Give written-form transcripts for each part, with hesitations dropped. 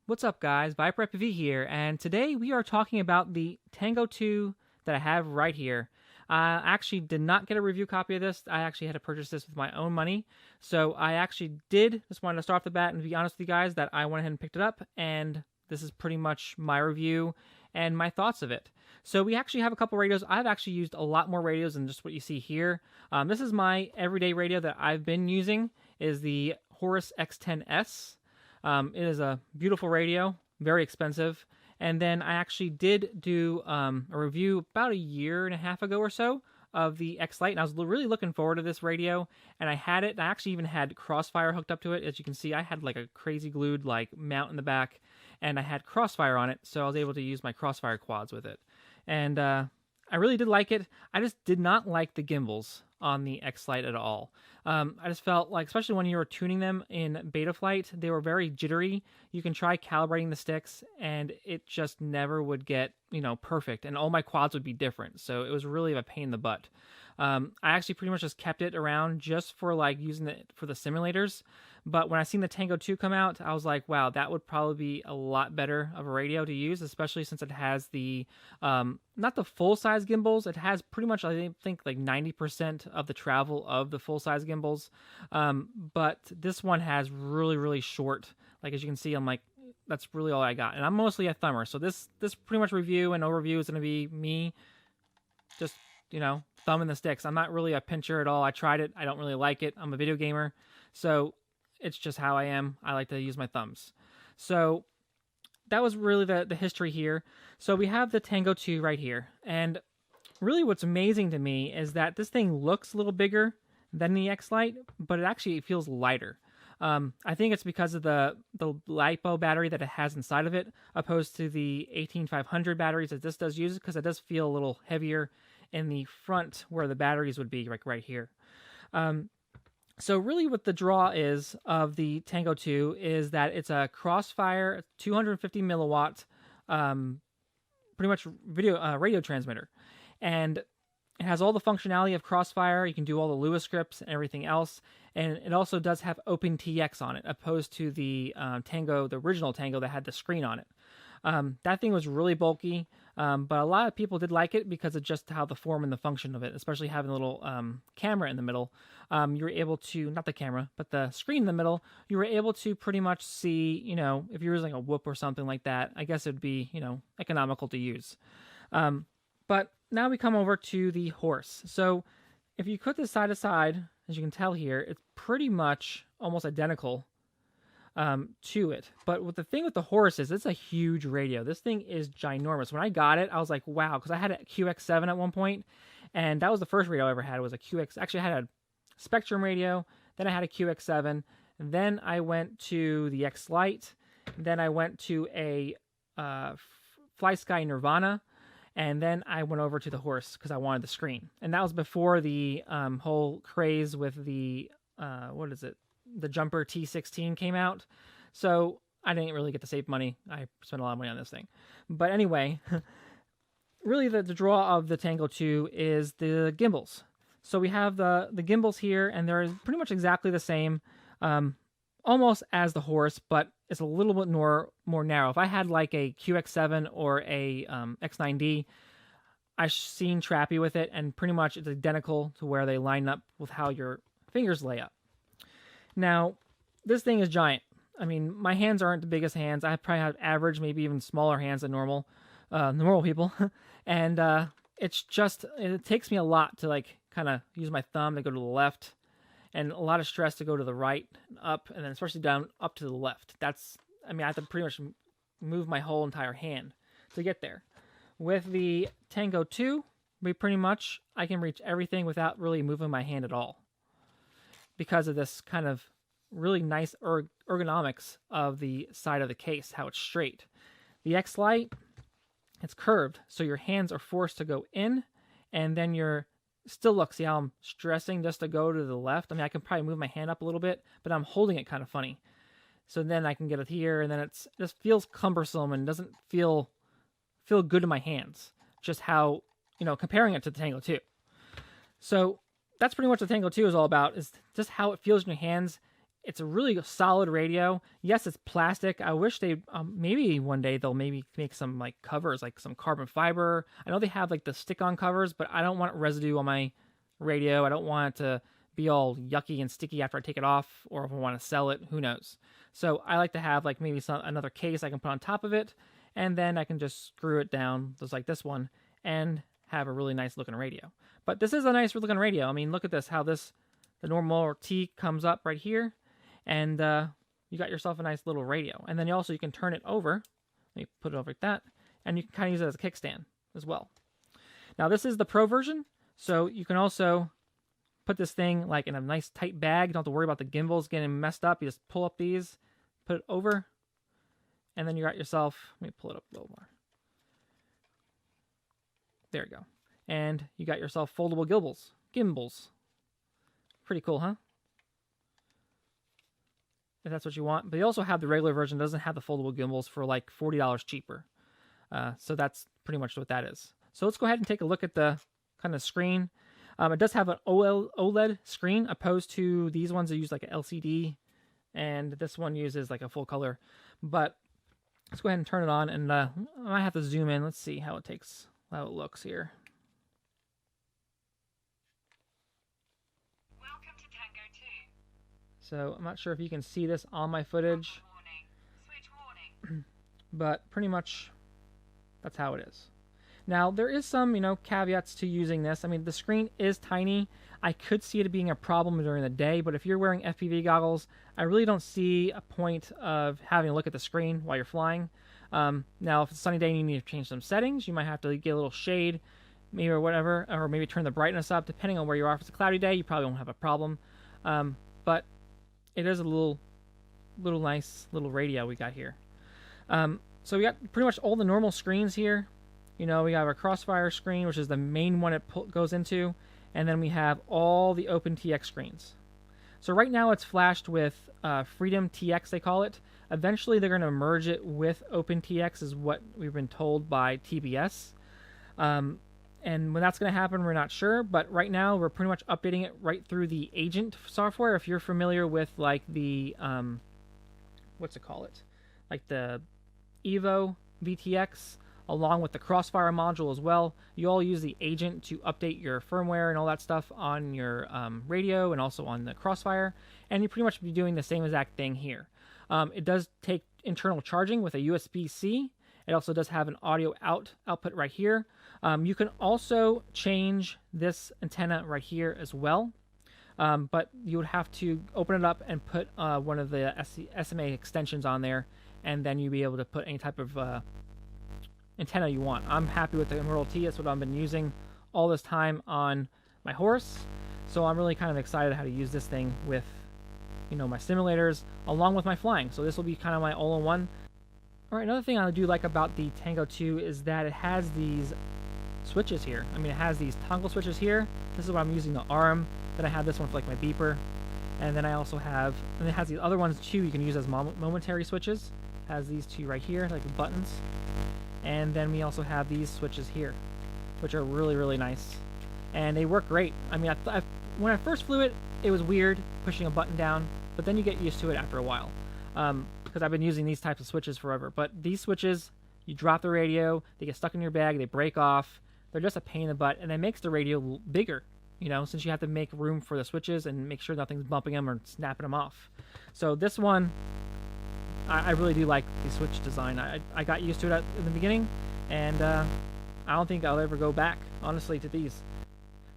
What's up, guys? Viper FPV here, and today we are talking about the Tango 2 that I have right here. I actually did not get a review copy of this. I actually had to purchase this with my own money. So I actually just wanted to start off the bat and be honest with you guys that I went ahead and picked it up, and this is pretty much my review and my thoughts of it. So we actually have a couple radios. I've actually used a lot more radios than just what you see here. This is my everyday radio that I've been using, is the Horus X10S. It is a beautiful radio, very expensive. And then I actually did do a review about a year and a half ago or so of the X Lite, and I was really looking forward to this radio. And I had it. I actually even had Crossfire hooked up to it. As you can see, I had like a crazy glued like mount in the back, and I had Crossfire on it, so I was able to use my RacedayQuads with it. And I really did like it. I just did not like the gimbals on the X Lite at all. I just felt like, especially when you were tuning them in beta flight, they were very jittery. You can try calibrating the sticks, and it just never would get, perfect. And all my quads would be different. So it was really a pain in the butt. I actually pretty much just kept it around just for like using it for the simulators. But when I seen the Tango 2 come out, I was like, wow, that would probably be a lot better of a radio to use, especially since it has the, not the full-size gimbals. It has pretty much, I think, like 90% of the travel of the full-size gimbals. But this one has really, really short. Like, as you can see, I'm like, that's really all I got. And I'm mostly a thumber. So this pretty much review and overview is going to be me just, thumbing the sticks. I'm not really a pincher at all. I tried it. I don't really like it. I'm a video gamer. So it's just how I am. I like to use my thumbs. So that was really the history here. So we have the Tango 2 right here. And really what's amazing to me is that this thing looks a little bigger than the X Lite, but it actually feels lighter. I think it's because of the LiPo battery that it has inside of it, opposed to the 18500 batteries that this does use, because it does feel a little heavier in the front where the batteries would be, like right here. So really what the draw is of the Tango 2 is that it's a Crossfire 250 milliwatt pretty much radio transmitter. And it has all the functionality of Crossfire. You can do all the Lewis scripts and everything else. And it also does have OpenTX on it, opposed to the Tango, the original Tango that had the screen on it. That thing was really bulky, but a lot of people did like it because of just how the form and the function of it, especially having a little camera in the middle. You were able to, not the camera, but the screen in the middle, you were able to pretty much see, if you're using a whoop or something like that, I guess it would be, economical to use. But now we come over to the Horse. So if you put this side to side, as you can tell here, it's pretty much almost identical to it. But what the thing with the Horse is, it's a huge radio. This thing is ginormous. When I got it, I was like, wow, because I had a QX7 at one point, and that was the first radio I ever had. It was a QX. Actually, I had a Spectrum radio, then I had a QX7, then I went to the X Lite, then I went to a FlySky Nirvana, and then I went over to the Horse because I wanted the screen. And that was before the whole craze with the, the Jumper T16 came out. So I didn't really get to save money. I spent a lot of money on this thing. But anyway, really the draw of the Tango 2 is the gimbals. So we have the gimbals here, and they're pretty much exactly the same, almost as the Horse, but it's a little bit more narrow. If I had like a QX7 or a X9D, I've seen Trappy with it, and pretty much it's identical to where they line up with how your fingers lay up. Now, this thing is giant. I mean, my hands aren't the biggest hands. I probably have average, maybe even smaller hands than normal people. And it takes me a lot to like kind of use my thumb to go to the left, and a lot of stress to go to the right, up, and then especially down up to the left. I have to pretty much move my whole entire hand to get there. With the Tango 2, I can reach everything without really moving my hand at all, because of this kind of really nice ergonomics of the side of the case, how it's straight. The X Lite, it's curved, so your hands are forced to go in, and then see how I'm stressing just to go to the left? I mean, I can probably move my hand up a little bit, but I'm holding it kind of funny. So then I can get it here, and then it just feels cumbersome and doesn't feel good in my hands. Just how, comparing it to the Tango 2. So that's pretty much what the Tango 2 is all about, is just how it feels in your hands. it's a really solid radio. Yes, it's plastic. I wish they maybe one day they'll maybe make some like covers, like some carbon fiber. I know they have like the stick-on covers, but I don't want residue on my radio. I don't want it to be all yucky and sticky after I take it off, or if I want to sell it, who knows. So I like to have like maybe another case I can put on top of it, and then I can just screw it down just like this one and have a really nice looking radio. But this is a nice looking radio. I mean, look at this, how the normal T comes up right here, and you got yourself a nice little radio. And then you can turn it over. Let me put it over like that, and you can kind of use it as a kickstand as well. Now this is the Pro version, so you can also put this thing like in a nice tight bag. You don't have to worry about the gimbals getting messed up. You just pull up these, put it over, and then you got yourself, let me pull it up a little more. There you go. And you got yourself foldable gimbals. Pretty cool, huh? If that's what you want. But you also have the regular version that doesn't have the foldable gimbals for like $40 cheaper. So that's pretty much what that is. So let's go ahead and take a look at the kind of screen. It does have an OLED screen opposed to these ones that use like an LCD. And this one uses like a full color. But let's go ahead and turn it on. And I might have to zoom in. Let's see how it looks here. Welcome to Tango 2. So I'm not sure if you can see this on my footage. Warning. Switch warning. But pretty much that's how it is. Now there is some, caveats to using this. I mean, the screen is tiny. I could see it being a problem during the day, but if you're wearing FPV goggles, I really don't see a point of having a look at the screen while you're flying. Now, if it's a sunny day and you need to change some settings, you might have to get a little shade, maybe or whatever, or maybe turn the brightness up. Depending on where you are, if it's a cloudy day, you probably won't have a problem. But it is a nice little radio we got here. So we got pretty much all the normal screens here. We have our Crossfire screen, which is the main one it goes into, and then we have all the OpenTX screens. So right now it's flashed with Freedom TX, they call it. Eventually they're going to merge it with OpenTX, is what we've been told by TBS. And when that's going to happen, we're not sure. But right now we're pretty much updating it right through the Agent software. If you're familiar with like the, like the Evo VTX, along with the Crossfire module as well. You all use the Agent to update your firmware and all that stuff on your radio and also on the Crossfire. And you pretty much be doing the same exact thing here. It does take internal charging with a USB-C. It also does have an audio output right here. You can also change this antenna right here as well. But you would have to open it up and put one of the SMA extensions on there, and then you'll be able to put any type of antenna you want. I'm happy with the Emerald T. That's what I've been using all this time on my horse. So I'm really kind of excited how to use this thing with, my simulators along with my flying. So this will be kind of my all-in-one. All right, another thing I do like about the Tango 2 is that it has these switches here. I mean, it has these toggle switches here. This is what I'm using, the arm. Then I have this one for like my beeper. And then I also have, and it has these other ones too you can use as momentary switches. It has these two right here, like the buttons. And then we also have these switches here, which are really, really nice. And they work great. I mean, when I first flew it, it was weird pushing a button down, but then you get used to it after a while. Because I've been using these types of switches forever. But these switches, you drop the radio, they get stuck in your bag, they break off. They're just a pain in the butt, and it makes the radio bigger, since you have to make room for the switches and make sure nothing's bumping them or snapping them off. So this one, I really do like the switch design. I got used to it in the beginning, and I don't think I'll ever go back, honestly, to these.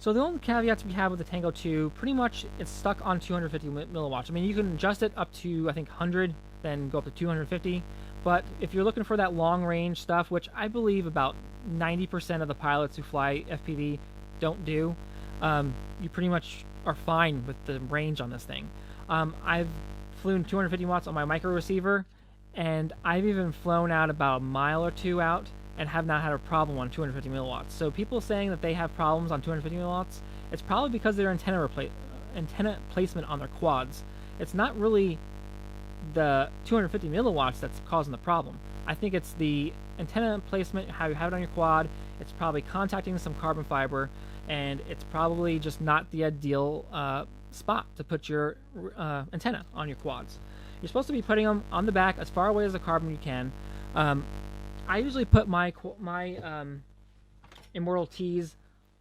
So the only caveats we have with the Tango 2, pretty much it's stuck on 250 milliwatts. I mean, you can adjust it up to, I think, 100, then go up to 250. But if you're looking for that long-range stuff, which I believe about 90% of the pilots who fly FPV don't do, you pretty much are fine with the range on this thing. I've flown 250 watts on my micro receiver, and I've even flown out about a mile or two out and have not had a problem on 250 milliwatts. So people saying that they have problems on 250 milliwatts, it's probably because of their antenna placement on their quads. It's not really the 250 milliwatts that's causing the problem. I think it's the antenna placement, how you have it on your quad. It's probably contacting some carbon fiber, and it's probably just not the ideal spot to put your antenna on your quads. You're supposed to be putting them on the back as far away as the carbon you can. I usually put my Immortal T's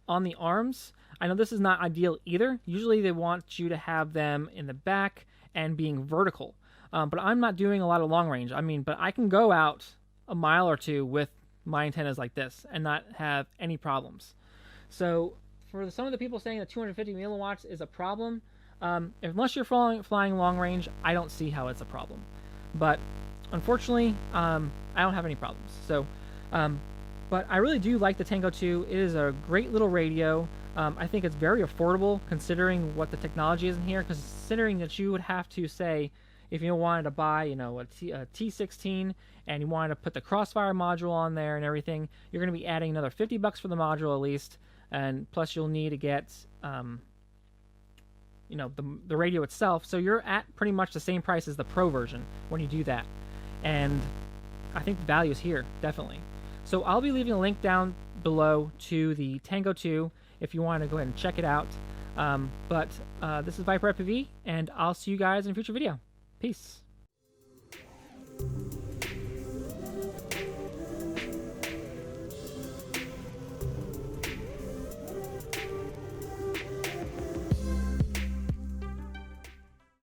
on the arms. I know this is not ideal either. Usually they want you to have them in the back and being vertical. But I'm not doing a lot of long range. I mean, but I can go out a mile or two with my antennas like this and not have any problems. So for some of the people saying that 250 milliwatts is a problem, unless you're flying long range, I don't see how it's a problem. But unfortunately, I don't have any problems. So, but I really do like the Tango 2. It is a great little radio. I think it's very affordable considering what the technology is in here. Considering that you would have to say, if you wanted to buy, a T16 and you wanted to put the Crossfire module on there and everything, you're going to be adding another $50 for the module at least, and plus you'll need to get, the radio itself. So you're at pretty much the same price as the Pro version when you do that, and I think the value is here definitely. So I'll be leaving a link down below to the Tango 2 if you want to go ahead and check it out. But this is Viper FPV, and I'll see you guys in a future video. Peace.